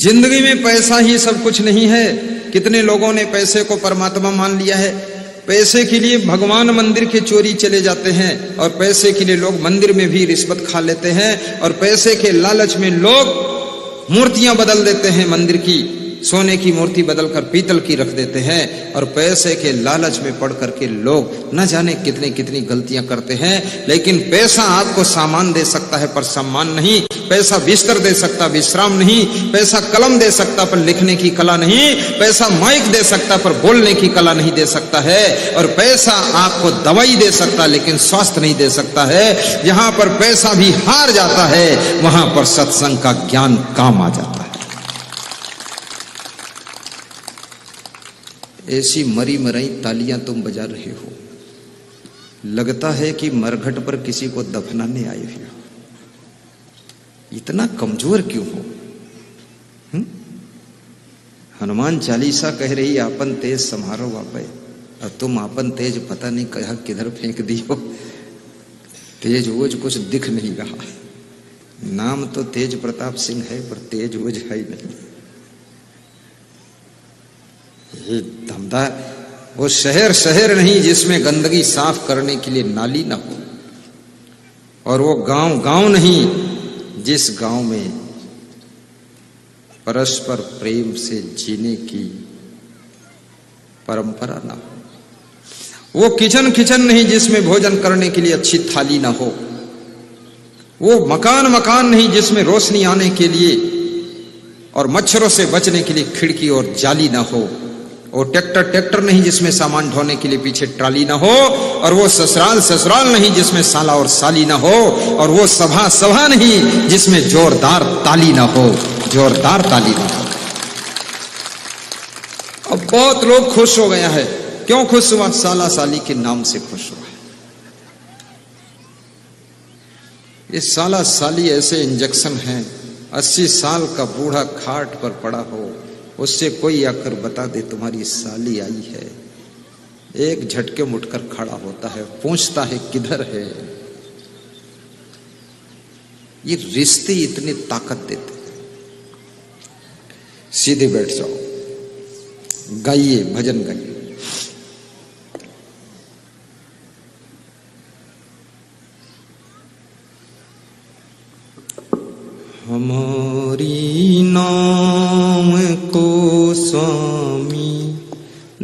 जिंदगी में पैसा ही सब कुछ नहीं है। कितने लोगों ने पैसे को परमात्मा मान लिया है। पैसे के लिए भगवान मंदिर के चोरी चले जाते हैं और पैसे के लिए लोग मंदिर में भी रिश्वत खा लेते हैं और पैसे के लालच में लोग मूर्तियां बदल देते हैं। मंदिर की सोने की मूर्ति बदलकर पीतल की रख देते हैं और पैसे के लालच में पड़ करके लोग न जाने कितनी कितनी गलतियां करते हैं। लेकिन पैसा आपको सामान दे सकता है पर सम्मान नहीं। पैसा बिस्तर दे सकता, विश्राम नहीं। पैसा कलम दे सकता पर लिखने की कला नहीं। पैसा माइक दे सकता पर बोलने की कला नहीं दे सकता है। और पैसा आपको दवाई दे सकता लेकिन स्वास्थ्य नहीं दे सकता है। जहां पर पैसा भी हार जाता है वहां पर सत्संग का ज्ञान काम आ जाता है। ऐसी मरी मराई तालियां तुम बजा रहे हो, लगता है कि मरघट पर किसी को दफनाने आए हो। इतना कमजोर क्यों हो? हनुमान चालीसा कह रही आपन तेज संहारो वापे, और तुम आपन तेज पता नहीं कहा किधर फेंक दियो। तेज ओज कुछ दिख नहीं रहा। नाम तो तेज प्रताप सिंह है पर तेज ओज है ही नहीं। ये धमदार वो शहर नहीं जिसमें गंदगी साफ करने के लिए नाली ना हो, और वो गांव नहीं जिस गांव में परस्पर प्रेम से जीने की परंपरा ना हो। वो किचन नहीं जिसमें भोजन करने के लिए अच्छी थाली ना हो। वो मकान नहीं जिसमें रोशनी आने के लिए और मच्छरों से बचने के लिए खिड़की और जाली ना हो। वो ट्रैक्टर नहीं जिसमें सामान ढोने के लिए पीछे ट्राली ना हो। और वो ससुराल नहीं जिसमें साला और साली ना हो। और वो सभा नहीं जिसमें जोरदार ताली ना हो। जोरदार ताली ना हो। अब बहुत लोग खुश हो गया है। क्यों खुश हुआ? साला साली के नाम से खुश हुआ। ये साला साली ऐसे इंजेक्शन हैं, 80 साल का बूढ़ा खाट पर पड़ा हो, उससे कोई आकर बता दे तुम्हारी साली आई है, एक झटके में उठकर खड़ा होता है, पूछता है किधर है। ये रिश्ते इतने ताकत देते हैं। सीधे बैठ जाओ, गाइए, भजन गाइए। हमारी नाम को स्वामी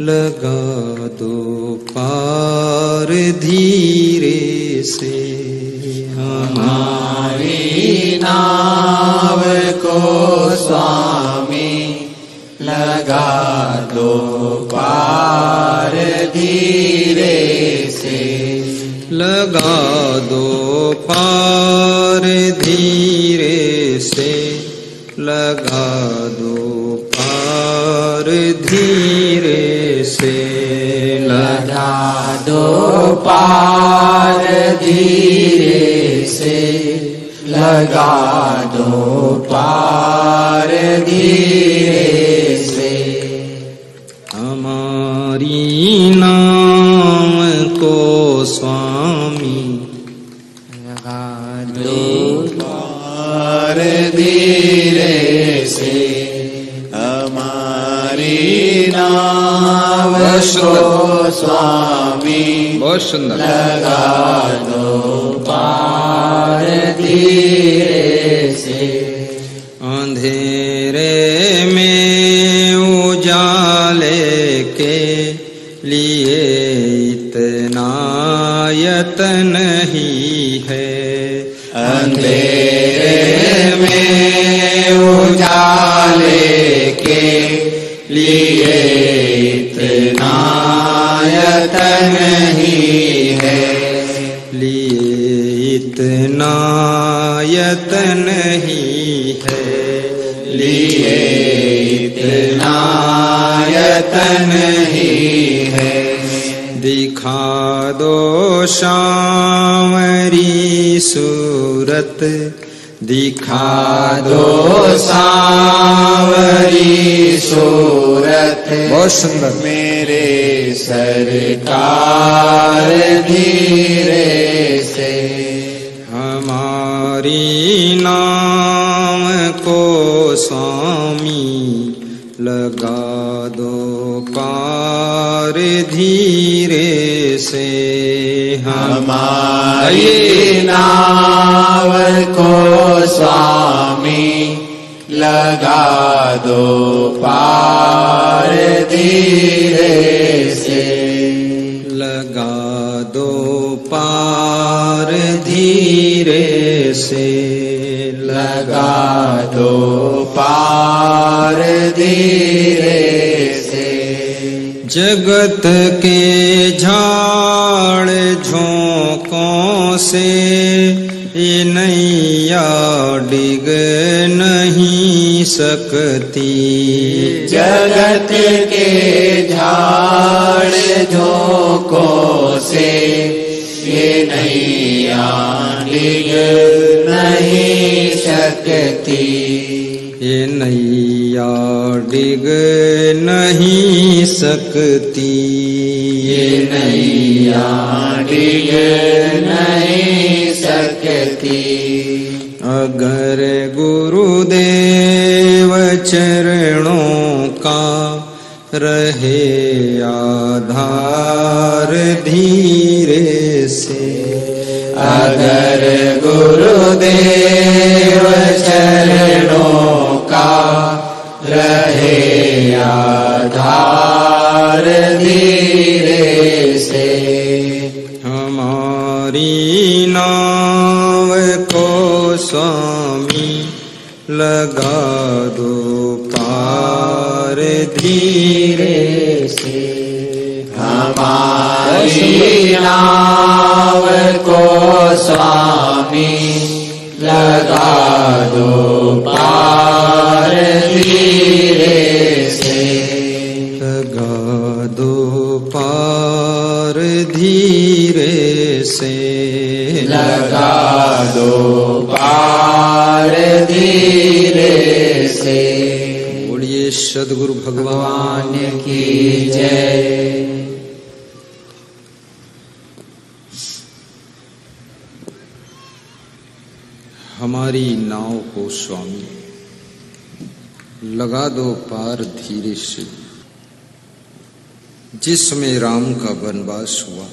लगा दो पार धीरे से। हमारी नाम को स्वामी लगा दो पार धीरे से। लगा दो पार धीरे से। लगा दो पार धीरे से। लगा दो पार धीरे से। लगा दो पार धीरे से। हमारी नाम को स्वामी लगा दो पार धीरे से। हमारी नाम को स्वामी बहुत सुंदर लगा दो पार धीरे से। अंधेरे में उजाले के लिए इतना यत्न ही है। अंधेरे में उजाले के लिए इतना यत्न ही है। लिए इतना यत्न ही है। लिए इतना यत्न ही है। दिखा दो सांवरी सूरत। दिखा दो सांवरी सूरत। बहुत सुंदर। मेरे सरकार धीरे से। हमारी नाम को स्वामी लगा दो पार धीरे से हमारी नाव को स्वामी लगा दो पार धीरे से लगा दो पार धीरे से लगा दो पार धीरे से जगत के झाड़ झोंकों से ये नैया डिग नहीं सकती जगत के झाड़ झोंकों से ये नैया डिग नहीं सकती ये नैया डिग नहीं सकती ये नैया डिग नहीं सकती अगर गुरुदेव चरणों का रहे आधार धीरे से अगर गुरुदेव चरणों का रहे आधार धीरे से हमारी नाव को स्वामी लगा दो पार धीरे से हमारी नाव को स्वामी लगा दो पार धीरे से लगा दो पार धीरे से लगा दो पार धीरे से बोलिए सद्गुरु भगवान की जय। हमारी नाव को स्वामी लगा दो पार धीरे से। जिसमें राम का वनवास हुआ,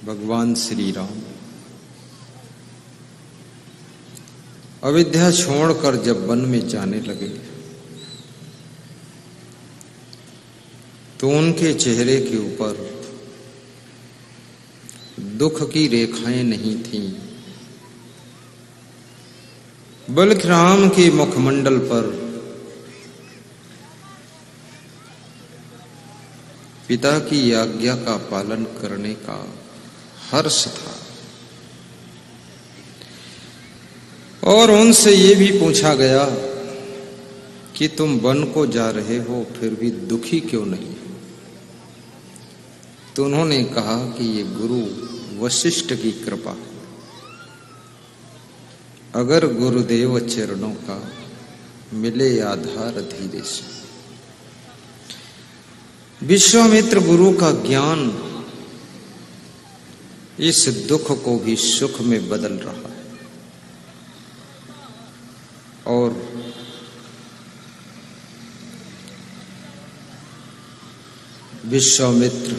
भगवान श्री राम अयोध्या छोड़कर जब वन में जाने लगे तो उनके चेहरे के ऊपर दुख की रेखाएं नहीं थीं, बल्कि राम के मुखमंडल पर पिता की आज्ञा का पालन करने का हर्ष था। और उनसे ये भी पूछा गया कि तुम वन को जा रहे हो फिर भी दुखी क्यों नहीं? तो उन्होंने कहा कि ये गुरु वशिष्ठ की कृपा है। अगर गुरुदेव चरणों का मिले आधार धीरे से। विश्वामित्र गुरु का ज्ञान इस दुख को भी सुख में बदल रहा है। और विश्वामित्र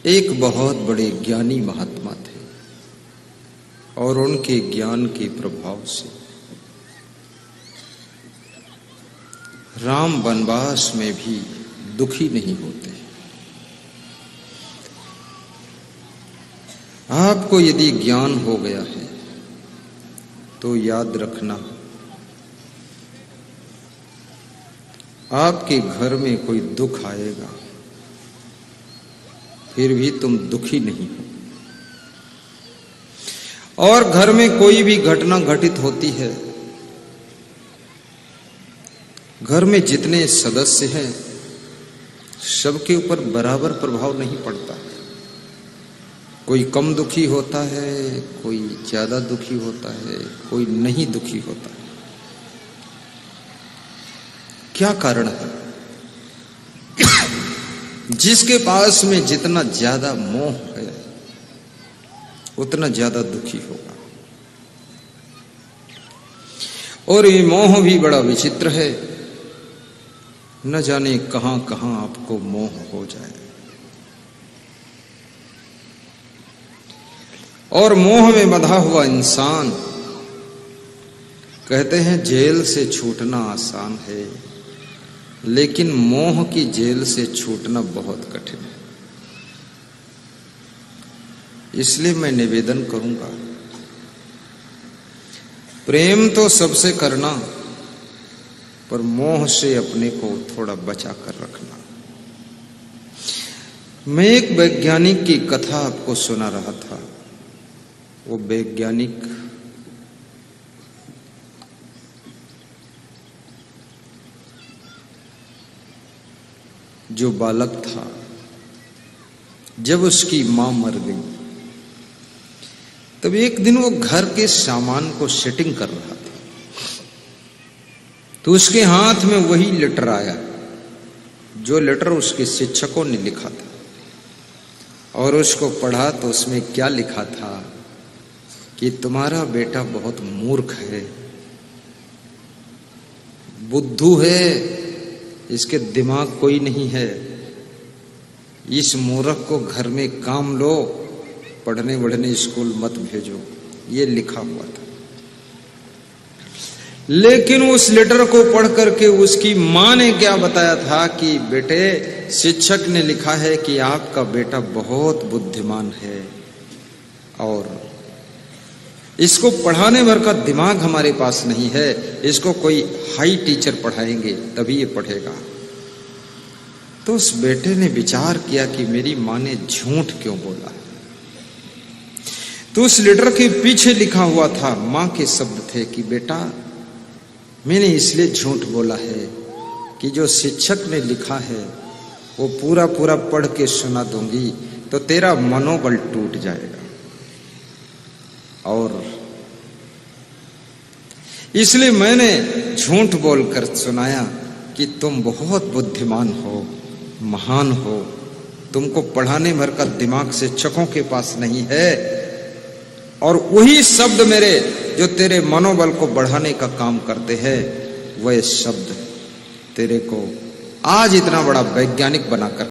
एक बहुत बड़े ज्ञानी महात्मा थे और उनके ज्ञान के प्रभाव से राम वनवास में भी दुखी नहीं होते। आपको यदि ज्ञान हो गया है तो याद रखना, आपके घर में कोई दुख आएगा फिर भी तुम दुखी नहीं हो। और घर में कोई भी घटना घटित होती है, घर में जितने सदस्य हैं सबके ऊपर बराबर प्रभाव नहीं पड़ता। कोई कम दुखी होता है, कोई ज्यादा दुखी होता है, कोई नहीं दुखी होता है। क्या कारण है? जिसके पास में जितना ज्यादा मोह है उतना ज्यादा दुखी होगा। और ये मोह भी बड़ा विचित्र है, न जाने कहां कहां आपको मोह हो जाए। और मोह में बंधा हुआ इंसान, कहते हैं जेल से छूटना आसान है, लेकिन मोह की जेल से छूटना बहुत कठिन है। इसलिए मैं निवेदन करूंगा, प्रेम तो सबसे करना, पर मोह से अपने को थोड़ा बचा कर रखना। मैं एक वैज्ञानिक की कथा आपको सुना रहा था। वो वैज्ञानिक जो बालक था, जब उसकी मां मर गई, तब एक दिन वो घर के सामान को सेटिंग कर रहा था, तो उसके हाथ में वही लेटर आया जो लेटर उसके शिक्षकों ने लिखा था। और उसको पढ़ा तो उसमें क्या लिखा था कि तुम्हारा बेटा बहुत मूर्ख है, बुद्धू है, इसके दिमाग कोई नहीं है, इस मूर्ख को घर में काम लो, पढ़ने वढ़ने स्कूल मत भेजो, ये लिखा हुआ था। लेकिन उस लेटर को पढ़ करके उसकी मां ने क्या बताया था कि बेटे, शिक्षक ने लिखा है कि आपका बेटा बहुत बुद्धिमान है और इसको पढ़ाने भर का दिमाग हमारे पास नहीं है, इसको कोई हाई टीचर पढ़ाएंगे तभी ये पढ़ेगा। तो उस बेटे ने विचार किया कि मेरी मां ने झूठ क्यों बोला। तो उस लेटर के पीछे लिखा हुआ था, मां के शब्द थे कि बेटा, मैंने इसलिए झूठ बोला है कि जो शिक्षक ने लिखा है वो पूरा पूरा पढ़ के सुना दूंगी तो तेरा मनोबल टूट जाएगा, और इसलिए मैंने झूठ बोलकर सुनाया कि तुम बहुत बुद्धिमान हो, महान हो, तुमको पढ़ाने भर का दिमाग शिक्षकों के पास नहीं है, और वही शब्द मेरे जो तेरे मनोबल को बढ़ाने का काम करते हैं, वह शब्द तेरे को आज इतना बड़ा वैज्ञानिक बनाकर